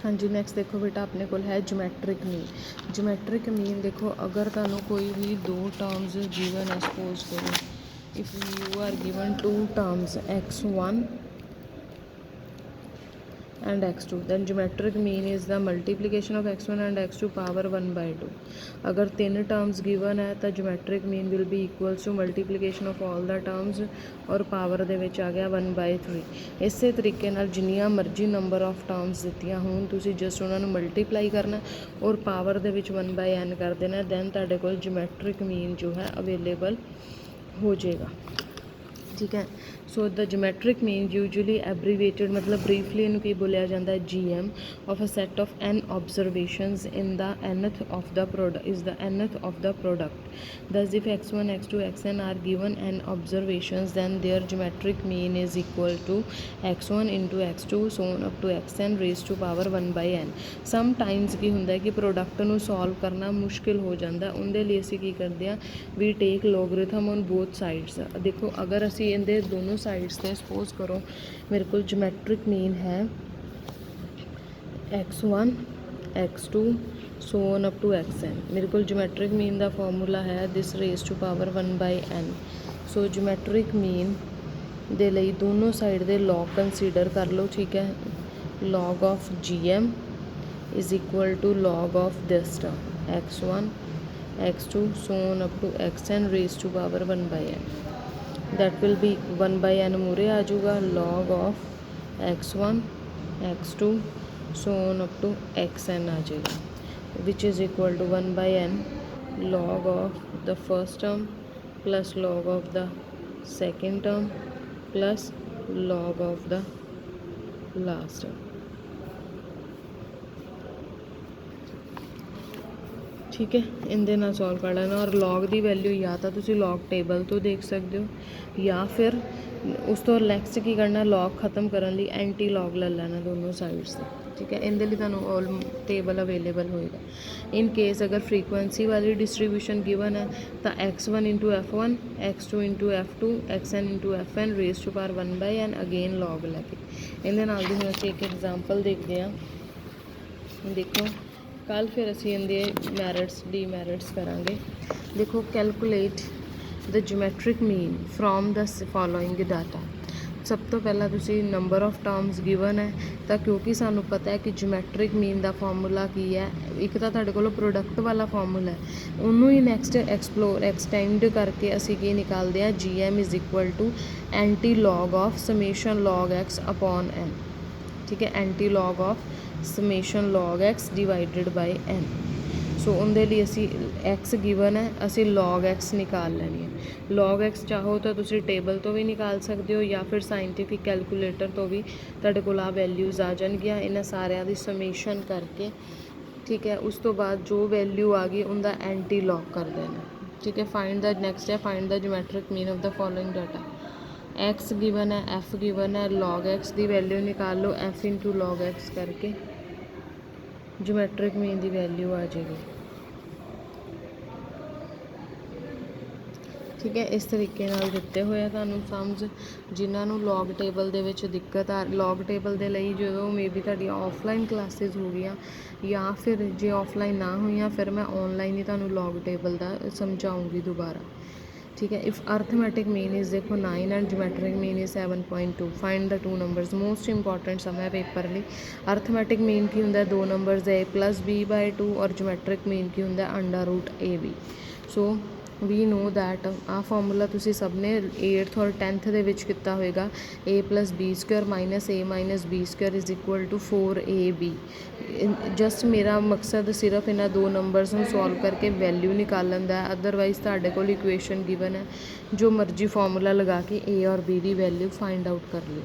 हाँ जी, नेक्स्ट देखो बेटा अपने को है ज्योमैट्रिक मीन। ज्योमैट्रिक मीन देखो अगर तुहानू कोई भी दो टर्म्स गिवन है, सपोज करो if you are given two terms x1 and x2, then geometric mean is the multiplication of x1 and x2 power 1/2। अगर तीन टर्म्स गिवन है तो geometric mean will be equals to multiplication of all the terms और power दे विच आ गया 1/3। इसे तरीके नाल जिन्नियां मर्जी नंबर ऑफ टर्म्स दित्तियां होण तुसीं जस्ट उन्हां नूं मल्टीप्लाई करना और पावर दे विच 1/n कर देना, दैन तुहाडे कोल geometric mean जो है अवेलेबल हो जाएगा। ठीक है। So the geometric mean usually abbreviated मतलब ब्रीफली इनू की बोलिया जाता है GM of a set of n observations in the nth of the product is the nth of the product. Thus if x1 x2 xn are given n observations then their geometric mean is equal to x1 into x2 so on up to xn raise to power 1/n। Sometimes की होंदा है कि product नूं solve करना मुश्किल हो जाता, उनके लिए असीं की करते हैं we take logarithm on both sides. देखो अगर असीं इहदे दोनों साइड्स से सपोज करो मेरे को ज्योमैट्रिक मीन है x1 x2 so on up to xn। मेरे को ज्योमैट्रिक मीन का फॉर्मूला है this raise to power 1/n। So geometric mean दे लई दोनों साइड दे लॉग कंसीडर कर लो। ठीक है, log of GM is equal to log of this term x1 x2 so on up to xn raise to power 1/n। That will be 1/n मूरे आ जाऊगा log of x1 x2 so on up to xn आ जाएगा which is equal to 1/n log of the first term plus log of the second term plus log of the last term. ठीक है, इनके नाल solve कर लेना और log की वैल्यू या तो तुसी लॉग टेबल तो देख सकते हो या फिर उस तो नैक्सट की करना लॉग खत्म करने लिए एंटी लॉग ले लेना दोनों साइड्स से। ठीक है, इनके लिए तुहानू ऑल टेबल अवेलेबल होएगा। इन केस अगर फ्रीकुएंसी वाली डिस्ट्रीब्यूशन गिवन है तो x1 into f1 x2 into f2 xn into fn raise to power 1/n again log लैके इहदे नाल दी हुण असीं एक एग्जाम्पल देखते हैं। देखो कल फिर असीं इहदे मैरिट्स डीमैरिट्स करांगे। देखो calculate the geometric mean from the following data. सब तो पहला तुसी नंबर ऑफ टर्म्स गिवन है तो क्योंकि सानू पता है कि ज्योमैट्रिक मीन का फॉर्मूला की है, एक तो तुहाडे कोल प्रोडक्ट वाला फॉर्मूला है उन्होंने ही नैक्सट एक्सटेंड करके असीं की निकालते हैं GM is equal to antilog of summation log x upon n। ठीक है, antilog of summation log x divided by n। So उनके लिए असी x गिवन है असी लॉग x निकाल लैनी है। लॉग x चाहो तो तुसी टेबल तो भी निकाल सकते हो या फिर साइंटिफिक कैलकुलेटर तो भी तुहाडे कोल आ वैल्यूज़ आ जाएगियां इन्हां सारियां दी समेशन करके। ठीक है, उस तो बाद जो वैल्यू आ गई उनका एंटी लॉग कर देना। ठीक है, फाइंड द नेक्स्ट है find the geometric mean of the following data. x given है f गिवन है लॉग x की वैल्यू निकाल लो f इंटू लॉग x करके ज्योमैट्रिक मीन की वैल्यू आ जाएगी। ठीक है, इस तरीके नाल दिते हुए तुहानू समझ जिन्होंने लॉग टेबल दे विच दिक्कत आ लॉग टेबल दे लई जो मे बी तुहाडी ऑफलाइन क्लासिस हो गई या फिर जे ऑफलाइन ना हुई फिर मैं ऑनलाइन ही तुहानू लॉग टेबल का समझाऊँगी दोबारा। ठीक है, इफ़ अर्थमैटिक मीन इज़ देखो 9 and geometric mean is 7.2 find the two numbers. Most important समय पेपर लिए अर्थमैटिक मीन की होंगे दो नंबर्स a+b/2 और ज्योमैट्रिक मीन की होंगे √ab। So we know that uh formula तुसी सब ने 8th और 10th दे विच किता होएगा a+b² minus a -b² is equal to 4ab। Just मेरा मकसद सिर्फ इन्होंने दो नंबर्स में सॉल्व करके वैल्यू निकालन का है। अदरवाइज तुहाडे कोल इक्वेशन गिवन है जो मर्जी फॉर्मूला लगा के a और b की वैल्यू फाइंड आउट कर लियो।